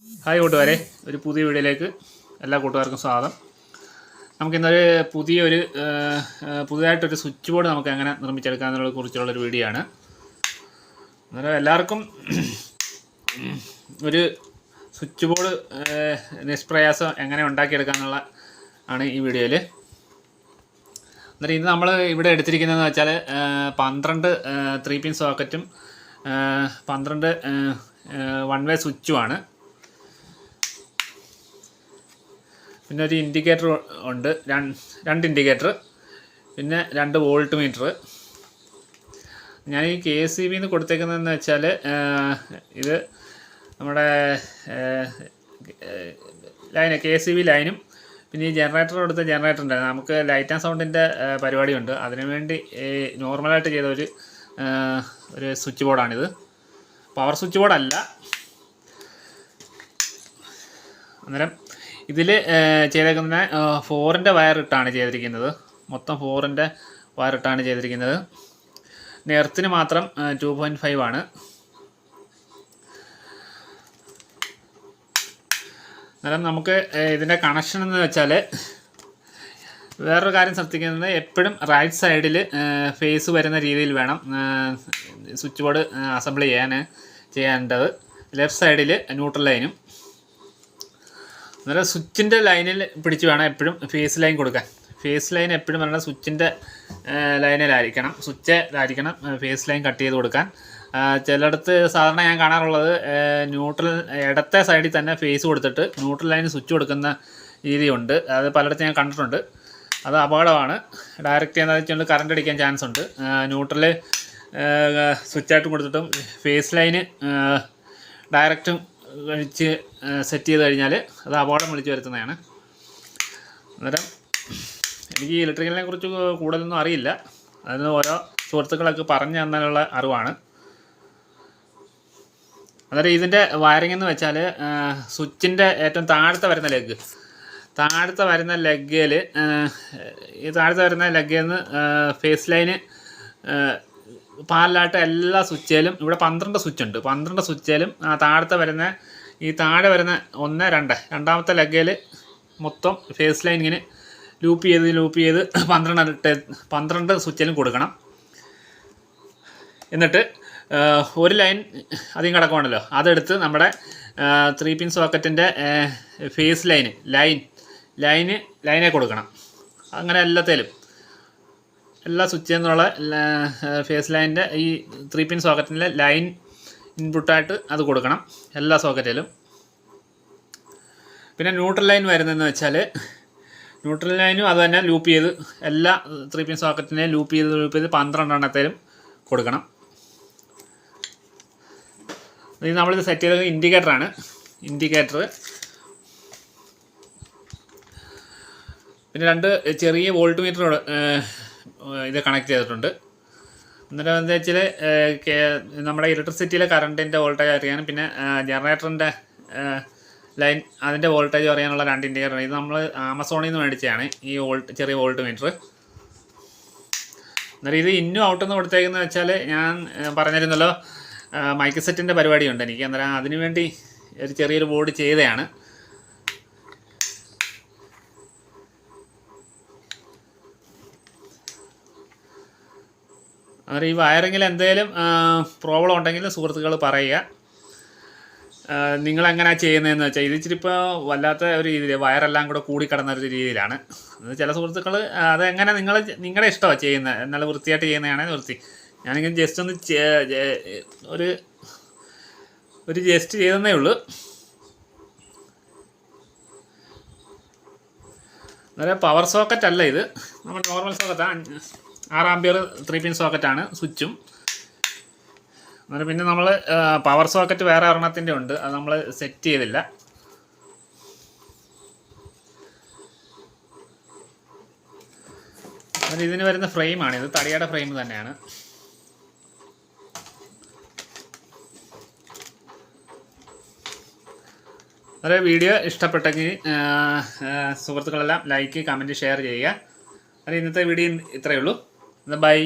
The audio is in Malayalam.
ഹായ് കൂട്ടുകാരെ, ഒരു പുതിയ വീഡിയോയിലേക്ക് എല്ലാ കൂട്ടുകാർക്കും സ്വാഗതം. നമുക്കിന്നൊരു പുതിയതായിട്ടൊരു സ്വിച്ച് ബോർഡ് നമുക്ക് എങ്ങനെ നിർമ്മിച്ചെടുക്കാമെന്നതിനെ കുറിച്ചുള്ളൊരു വീഡിയോ ആണ്. അന്നേരം എല്ലാവർക്കും ഒരു സ്വിച്ച് ബോർഡ് നിഷ്പ്രയാസം എങ്ങനെ ഉണ്ടാക്കിയെടുക്കാമെന്നുള്ള ആണ് ഈ വീഡിയോയിൽ. അന്നേരം ഇത് നമ്മൾ ഇവിടെ എടുത്തിരിക്കുന്നതെന്ന് വെച്ചാൽ 12 3 പിൻ സോക്കറ്റും 12 1 വേ സ്വിച്ചുമാണ്. പിന്നെ ഒരു ഇൻഡിക്കേറ്റർ ഉണ്ട്, രണ്ട് ഇൻഡിക്കേറ്റർ, പിന്നെ 2 വോൾട്ട് മീറ്റർ. ഞാൻ ഈ KCB കൊടുത്തേക്കുന്നതെന്ന് വെച്ചാൽ ഇത് നമ്മുടെ ലൈന് KCB ലൈനും പിന്നെ ഈ ജനറേറ്റർ കൊടുത്ത ജനറേറ്റർ ഉണ്ടായിരുന്നു. നമുക്ക് ലൈറ്റ് ആൻഡ് സൗണ്ടിൻ്റെ പരിപാടിയുണ്ട്, അതിനുവേണ്ടി നോർമലായിട്ട് ചെയ്ത ഒരു സ്വിച്ച് ബോർഡാണിത്. പവർ സ്വിച്ച് ബോർഡല്ല. അന്നേരം ഇതിൽ ചെയ്തേക്കുന്ന 4ൻ്റെ വയർ ഇട്ടാണ് ചെയ്തിരിക്കുന്നത്. മൊത്തം 4ൻ്റെ വയർ ഇട്ടാണ് ചെയ്തിരിക്കുന്നത്. എർത്തിന് മാത്രം 2.5 ആണ്. അന്നേരം നമുക്ക് ഇതിൻ്റെ കണക്ഷൻ എന്ന് വെച്ചാൽ വേറൊരു കാര്യം ശ്രദ്ധിക്കുന്നത്, എപ്പോഴും റൈറ്റ് സൈഡിൽ ഫേസ് വരുന്ന രീതിയിൽ വേണം സ്വിച്ച് ബോർഡ് അസംബിൾ ചെയ്യേണ്ടത്. ലെഫ്റ്റ് സൈഡിൽ ന്യൂട്രൽ ലൈനും. അന്നേരം സ്വിച്ചിൻ്റെ ലൈനിൽ പിടിച്ച് വേണം എപ്പോഴും ഫേസ് ലൈൻ കൊടുക്കാൻ. ഫേസ് ലൈൻ എപ്പോഴും പറയുന്നത് സ്വിച്ചിൻ്റെ ലൈനിലായിരിക്കണം, സ്വിച്ചിലായിരിക്കണം ഫേസ് ലൈൻ കട്ട് ചെയ്ത് കൊടുക്കാൻ. ചിലയിടത്ത് സാധാരണ ഞാൻ കാണാറുള്ളത് ന്യൂട്രൽ ഇടത്തെ സൈഡിൽ തന്നെ ഫേസ് കൊടുത്തിട്ട് ന്യൂട്രൽ ലൈന് സ്വിച്ച് കൊടുക്കുന്ന രീതിയുണ്ട്. അത് പലയിടത്തും ഞാൻ കണ്ടിട്ടുണ്ട്. അത് അപകടമാണ്. ഡയറക്റ്റ് എന്താ വെച്ചാൽ കറണ്ട് അടിക്കാൻ ചാൻസ് ഉണ്ട്. ന്യൂട്രൽ സ്വിച്ചായിട്ട് കൊടുത്തിട്ടും ഫേസ് ലൈന് ഡയറക്റ്റും കഴിച്ച് സെറ്റ് ചെയ്ത് കഴിഞ്ഞാൽ അത് അപകടം വിളിച്ചു വരുത്തുന്നതാണ്. അന്നേരം എനിക്ക് ഇലക്ട്രിക്കലിനെ കുറിച്ച് കൂടുതലൊന്നും അറിയില്ല, അതിന് ഓരോ സുഹൃത്തുക്കളൊക്കെ പറഞ്ഞു തന്നാലുള്ള അറിവാണ്. അന്നേരം ഇതിൻ്റെ വയറിംഗ് എന്ന് വെച്ചാൽ സ്വിച്ചിൻ്റെ ഏറ്റവും താഴത്തെ വരുന്ന ലെഗിൽ ഈ താഴത്തെ വരുന്ന ലെഗിൽ നിന്ന് ഫേസ് ലൈന് പാരലായിട്ട് എല്ലാ സ്വിച്ചിലും ഇവിടെ 12 സ്വിച്ച് ഉണ്ട്. 12 സ്വിച്ചിലും താഴത്തെ വരുന്ന താഴെ വരുന്ന 1, 2 രണ്ടാമത്തെ ലെഗിൽ മൊത്തം ഫേസ് ലൈൻ ഇങ്ങനെ ലൂപ്പ് ചെയ്ത് 12 സ്വിച്ചിലും കൊടുക്കണം. എന്നിട്ട് ഒരു ലൈൻ അധികം കിടക്കുവാണല്ലോ, അതെടുത്ത് നമ്മുടെ 3 പിൻ സോക്കറ്റിൻ്റെ ഫേസ് ലൈനെ കൊടുക്കണം. അങ്ങനെ എല്ലാ സ്വിച്ചിൽ നിന്നുള്ള ഫേസ് ലൈനിൻ്റെ ഈ 3 പിൻ സോക്കറ്റിൻ്റെ ലൈൻ ഇൻപുട്ടായിട്ട് അത് കൊടുക്കണം എല്ലാ സോക്കറ്റിലും. പിന്നെ ന്യൂട്രൽ ലൈൻ വരുന്നതെന്ന് വെച്ചാൽ ന്യൂട്രൽ ലൈനും അത് തന്നെ ലൂപ്പ് ചെയ്ത് എല്ലാ 3 പിൻ സോക്കറ്റിനെ ലൂപ്പ് ചെയ്ത് 12 എണ്ണത്തിലും കൊടുക്കണം. ഇത് നമ്മളിത് സെറ്റ് ചെയ്തത് ഇൻഡിക്കേറ്ററാണ്. പിന്നെ 2 ചെറിയ വോൾട്ട് മീറ്റർ ഇത് കണക്ട് ചെയ്തിട്ടുണ്ട്. എന്നിട്ട് എന്താ വെച്ചാൽ നമ്മുടെ ഇലക്ട്രിസിറ്റിയിലെ കറണ്ടിൻ്റെ വോൾട്ടേജ് അറിയാനും പിന്നെ ജനറേറ്ററിൻ്റെ ലൈൻ അതിൻ്റെ വോൾട്ടേജ് അറിയാനുള്ള 2 ഇൻഡിക്കേറ്റർ. ഇത് നമ്മൾ ആമസോണിൽ നിന്ന് മേടിച്ചതാണ് ഈ ചെറിയ വോൾട്ട് മീറ്റർ. അന്നേരം ഇത് ഇന്നും ഔട്ടെന്ന് കൊടുത്തേക്കുന്നത് വെച്ചാൽ ഞാൻ പറഞ്ഞിരുന്നല്ലോ, മൈക്ക് സെറ്റിൻ്റെ പരിപാടിയുണ്ട് എനിക്ക്. അന്നേരം അതിനുവേണ്ടി ഒരു ചെറിയൊരു ബോർഡ് ചെയ്തതാണ്. അന്നേരം ഈ വയറിങ്ങിൽ എന്തെങ്കിലും പ്രോബ്ലം ഉണ്ടെങ്കിൽ സുഹൃത്തുക്കൾ പറയുക. നിങ്ങളെങ്ങനെയാണ് ചെയ്യുന്നതെന്ന് വെച്ചാൽ ഇത് ഇച്ചിരി ഇപ്പോൾ വല്ലാത്ത ഒരു രീതിയിൽ വയറെല്ലാം കൂടെ കൂടിക്കിടന്നൊരു രീതിയിലാണ്. ചില സുഹൃത്തുക്കൾ അതെങ്ങനെ നിങ്ങളുടെ ഇഷ്ടമാണ് ചെയ്യുന്നത്, നല്ല വൃത്തിയായിട്ട് ചെയ്യുന്നതാണെങ്കിൽ വൃത്തി. ഞാനിങ്ങനെ ജസ്റ്റ് ഒന്ന് ഒരു ജസ്റ്റ് ചെയ്തതേ ഉള്ളൂ. അന്നേരം പവർ സോക്കറ്റ് അല്ല ഇത്, നമ്മൾ നോർമൽ സോക്കറ്റാണ്. 6 ആമ്പിയർ 3 പിൻ സോക്കറ്റാണ് സ്വിച്ചും. അന്നേരം പിന്നെ നമ്മൾ പവർ സോക്കറ്റ് വേറെ ഒരെണ്ണത്തിൻ്റെ ഉണ്ട്, അത് നമ്മൾ സെറ്റ് ചെയ്തില്ല. അന്നേരം ഇതിന് വരുന്ന ഫ്രെയിമാണ് ഇത്, തടിയുടെ ഫ്രെയിം തന്നെയാണ്. അന്നേരം വീഡിയോ ഇഷ്ടപ്പെട്ടെങ്കിൽ സുഹൃത്തുക്കളെല്ലാം ലൈക്ക്, കമൻറ്റ്, ഷെയർ ചെയ്യുക. അത് ഇന്നത്തെ വീഡിയോ ഇത്രയേ ഉള്ളൂ. ബൈ.